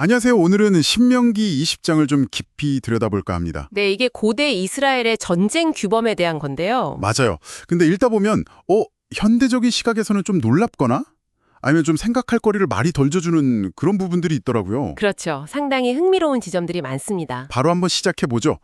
안녕하세요. 오늘은 신명기 20장을 좀 깊이 들여다볼까 합니다. 네, 이게 고대 이스라엘의 전쟁 규범에 대한 건데요. 맞아요. 근데 읽다 보면 현대적인 시각에서는 좀 놀랍거나 아니면 좀 생각할 거리를 많이 던져주는 그런 부분들이 있더라고요. 그렇죠. 상당히 흥미로운 지점들이 많습니다. 바로 한번 시작해보죠.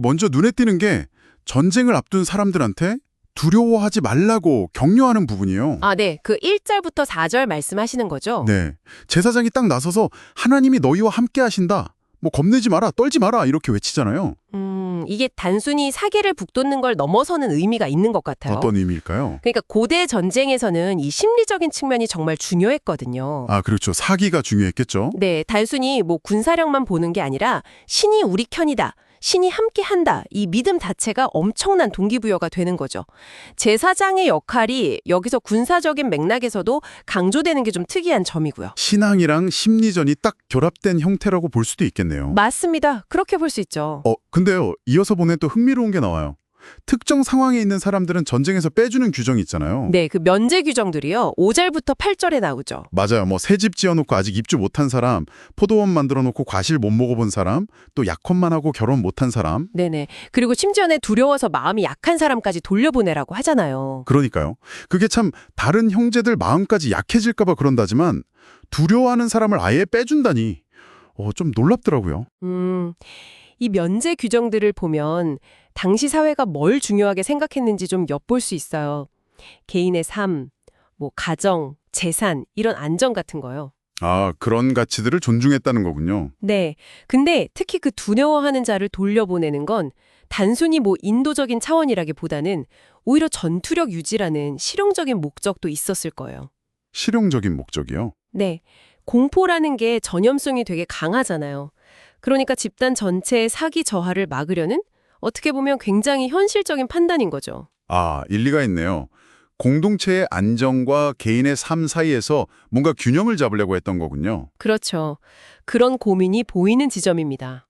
먼저 눈에 띄는 게 전쟁을 앞둔 사람들한테 두려워하지 말라고 격려하는 부분이에요. 네. 그 1절부터 4절 말씀하시는 거죠? 네. 제사장이 딱 나서서 하나님이 너희와 함께 하신다. 겁내지 마라, 떨지 마라 이렇게 외치잖아요. 이게 단순히 사계를 북돋는 걸 넘어서는 의미가 있는 것 같아요. 어떤 의미일까요? 그러니까 고대 전쟁에서는 이 심리적인 측면이 정말 중요했거든요. 그렇죠. 사기가 중요했겠죠. 네, 단순히 군사력만 보는 게 아니라 신이 우리 편이다. 신이 함께한다. 이 믿음 자체가 엄청난 동기부여가 되는 거죠. 제사장의 역할이 여기서 군사적인 맥락에서도 강조되는 게 좀 특이한 점이고요. 신앙이랑 심리전이 딱 결합된 형태라고 볼 수도 있겠네요. 맞습니다. 그렇게 볼 수 있죠. 근데요. 이어서 보면 또 흥미로운 게 나와요. 특정 상황에 있는 사람들은 전쟁에서 빼주는 규정이 있잖아요. 네, 그 면제 규정들이요. 5절부터 8절에 나오죠. 맞아요. 새 집 지어놓고 아직 입주 못한 사람, 포도원 만들어놓고 과실 못 먹어본 사람, 또 약혼만 하고 결혼 못한 사람. 네네. 그리고 심지어는 두려워서 마음이 약한 사람까지 돌려보내라고 하잖아요. 그러니까요. 그게 참 다른 형제들 마음까지 약해질까 봐 그런다지만 두려워하는 사람을 아예 빼준다니 좀 놀랍더라고요. 이 면제 규정들을 보면 당시 사회가 뭘 중요하게 생각했는지 좀 엿볼 수 있어요. 개인의 삶, 가정, 재산, 이런 안정 같은 거요. 그런 가치들을 존중했다는 거군요. 네. 근데 특히 그 두려워하는 자를 돌려보내는 건 단순히 인도적인 차원이라기보다는 오히려 전투력 유지라는 실용적인 목적도 있었을 거예요. 실용적인 목적이요? 네. 공포라는 게 전염성이 되게 강하잖아요. 그러니까 집단 전체의 사기 저하를 막으려는 어떻게 보면 굉장히 현실적인 판단인 거죠. 일리가 있네요. 공동체의 안정과 개인의 삶 사이에서 뭔가 균형을 잡으려고 했던 거군요. 그렇죠. 그런 고민이 보이는 지점입니다.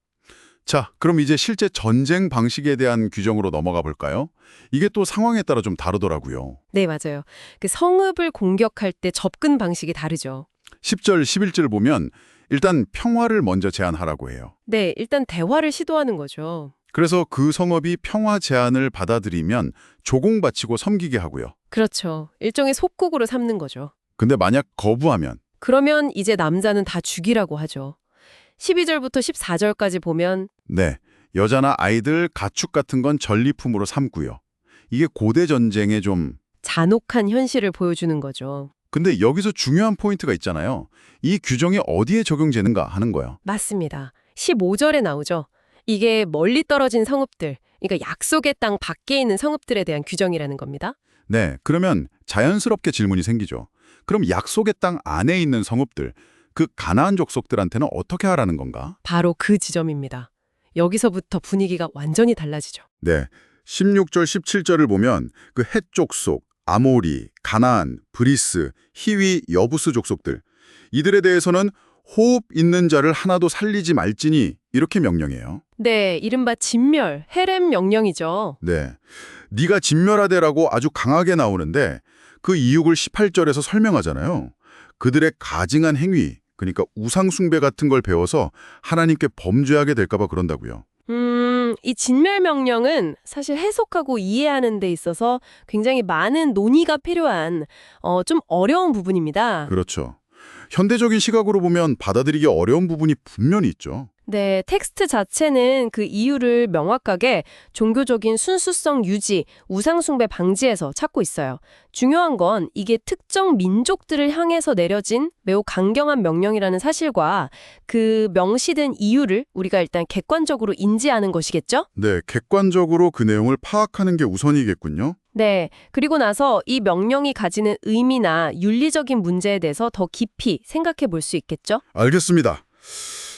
자, 그럼 이제 실제 전쟁 방식에 대한 규정으로 넘어가 볼까요? 이게 또 상황에 따라 좀 다르더라고요. 네, 맞아요. 그 성읍을 공격할 때 접근 방식이 다르죠. 10절, 11절 보면 일단 평화를 먼저 제안하라고 해요. 네, 일단 대화를 시도하는 거죠. 그래서 그 성읍이 평화 제안을 받아들이면 조공 바치고 섬기게 하고요. 그렇죠. 일종의 속국으로 삼는 거죠. 근데 만약 거부하면 그러면 이제 남자는 다 죽이라고 하죠. 12절부터 14절까지 보면 네, 여자나 아이들, 가축 같은 건 전리품으로 삼고요. 이게 고대 전쟁에 좀 잔혹한 현실을 보여주는 거죠. 근데 여기서 중요한 포인트가 있잖아요. 이 규정이 어디에 적용되는가 하는 거예요. 맞습니다. 15절에 나오죠. 이게 멀리 떨어진 성읍들, 그러니까 약속의 땅 밖에 있는 성읍들에 대한 규정이라는 겁니다. 네, 그러면 자연스럽게 질문이 생기죠. 그럼 약속의 땅 안에 있는 성읍들, 그 가나안 족속들한테는 어떻게 하라는 건가? 바로 그 지점입니다. 여기서부터 분위기가 완전히 달라지죠. 네, 16절, 17절을 보면 그 헷 족속, 아모리, 가나안, 브리스, 히위, 여부스 족속들 이들에 대해서는 호흡 있는 자를 하나도 살리지 말지니 이렇게 명령해요. 네, 이른바 진멸, 헤렘 명령이죠. 네, 네가 진멸하되라고 아주 강하게 나오는데 그 이유를 18절에서 설명하잖아요. 그들의 가증한 행위, 그러니까 우상 숭배 같은 걸 배워서 하나님께 범죄하게 될까 봐 그런다고요. 이 진멸 명령은 사실 해석하고 이해하는 데 있어서 굉장히 많은 논의가 필요한 좀 어려운 부분입니다. 그렇죠. 현대적인 시각으로 보면 받아들이기 어려운 부분이 분명히 있죠. 네, 텍스트 자체는 그 이유를 명확하게 종교적인 순수성 유지, 우상숭배 방지에서 찾고 있어요. 중요한 건 이게 특정 민족들을 향해서 내려진 매우 강경한 명령이라는 사실과 그 명시된 이유를 우리가 일단 객관적으로 인지하는 것이겠죠? 네, 객관적으로 그 내용을 파악하는 게 우선이겠군요. 네, 그리고 나서 이 명령이 가지는 의미나 윤리적인 문제에 대해서 더 깊이 생각해 볼 수 있겠죠? 알겠습니다.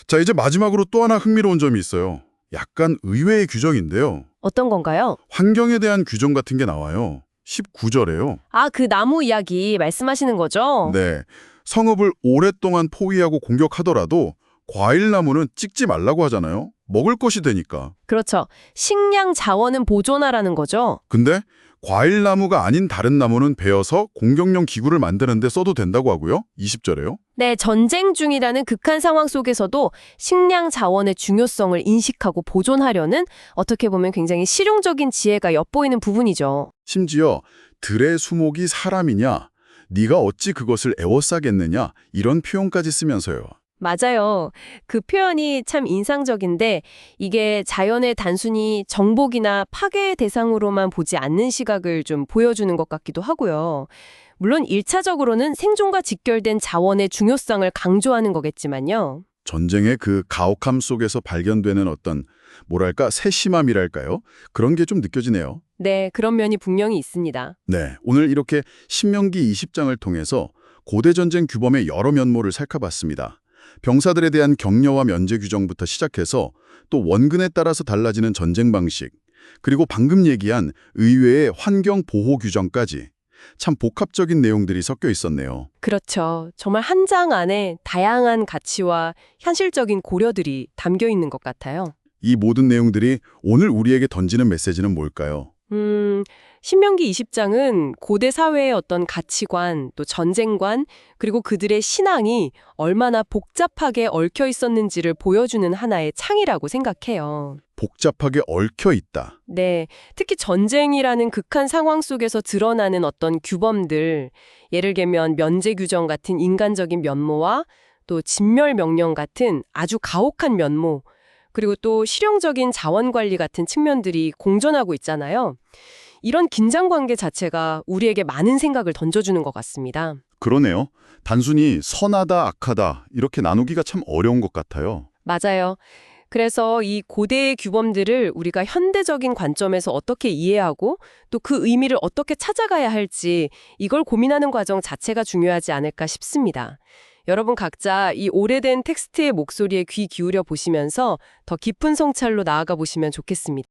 자, 이제 마지막으로 또 하나 흥미로운 점이 있어요. 약간 의외의 규정인데요. 어떤 건가요? 환경에 대한 규정 같은 게 나와요. 19절에요. 그 나무 이야기 말씀하시는 거죠? 네, 성읍을 오랫동안 포위하고 공격하더라도 과일나무는 찍지 말라고 하잖아요. 먹을 것이 되니까. 그렇죠. 식량 자원은 보존하라는 거죠. 근데 과일나무가 아닌 다른 나무는 베어서 공격용 기구를 만드는 데 써도 된다고 하고요. 20절에요. 네, 전쟁 중이라는 극한 상황 속에서도 식량 자원의 중요성을 인식하고 보존하려는 어떻게 보면 굉장히 실용적인 지혜가 엿보이는 부분이죠. 심지어 들의 수목이 사람이냐, 네가 어찌 그것을 애워싸겠느냐 이런 표현까지 쓰면서요. 맞아요. 그 표현이 참 인상적인데 이게 자연의 단순히 정복이나 파괴의 대상으로만 보지 않는 시각을 좀 보여주는 것 같기도 하고요. 물론 1차적으로는 생존과 직결된 자원의 중요성을 강조하는 거겠지만요. 전쟁의 그 가혹함 속에서 발견되는 어떤 뭐랄까 세심함이랄까요? 그런 게 좀 느껴지네요. 네, 그런 면이 분명히 있습니다. 네, 오늘 이렇게 신명기 20장을 통해서 고대 전쟁 규범의 여러 면모를 살펴봤습니다. 병사들에 대한 격려와 면제 규정부터 시작해서 또 원근에 따라서 달라지는 전쟁 방식, 그리고 방금 얘기한 의외의 환경 보호 규정까지 참 복합적인 내용들이 섞여 있었네요. 그렇죠. 정말 한 장 안에 다양한 가치와 현실적인 고려들이 담겨 있는 것 같아요. 이 모든 내용들이 오늘 우리에게 던지는 메시지는 뭘까요? 신명기 20장은 고대 사회의 어떤 가치관, 또 전쟁관, 그리고 그들의 신앙이 얼마나 복잡하게 얽혀 있었는지를 보여주는 하나의 창이라고 생각해요. 복잡하게 얽혀 있다. 네, 특히 전쟁이라는 극한 상황 속에서 드러나는 어떤 규범들, 예를 들면 면제 규정 같은 인간적인 면모와 또 진멸 명령 같은 아주 가혹한 면모, 그리고 또 실용적인 자원 관리 같은 측면들이 공존하고 있잖아요. 이런 긴장 관계 자체가 우리에게 많은 생각을 던져주는 것 같습니다. 그러네요. 단순히 선하다, 악하다 이렇게 나누기가 참 어려운 것 같아요. 맞아요. 그래서 이 고대의 규범들을 우리가 현대적인 관점에서 어떻게 이해하고 또 그 의미를 어떻게 찾아가야 할지 이걸 고민하는 과정 자체가 중요하지 않을까 싶습니다. 여러분 각자 이 오래된 텍스트의 목소리에 귀 기울여 보시면서 더 깊은 성찰로 나아가 보시면 좋겠습니다.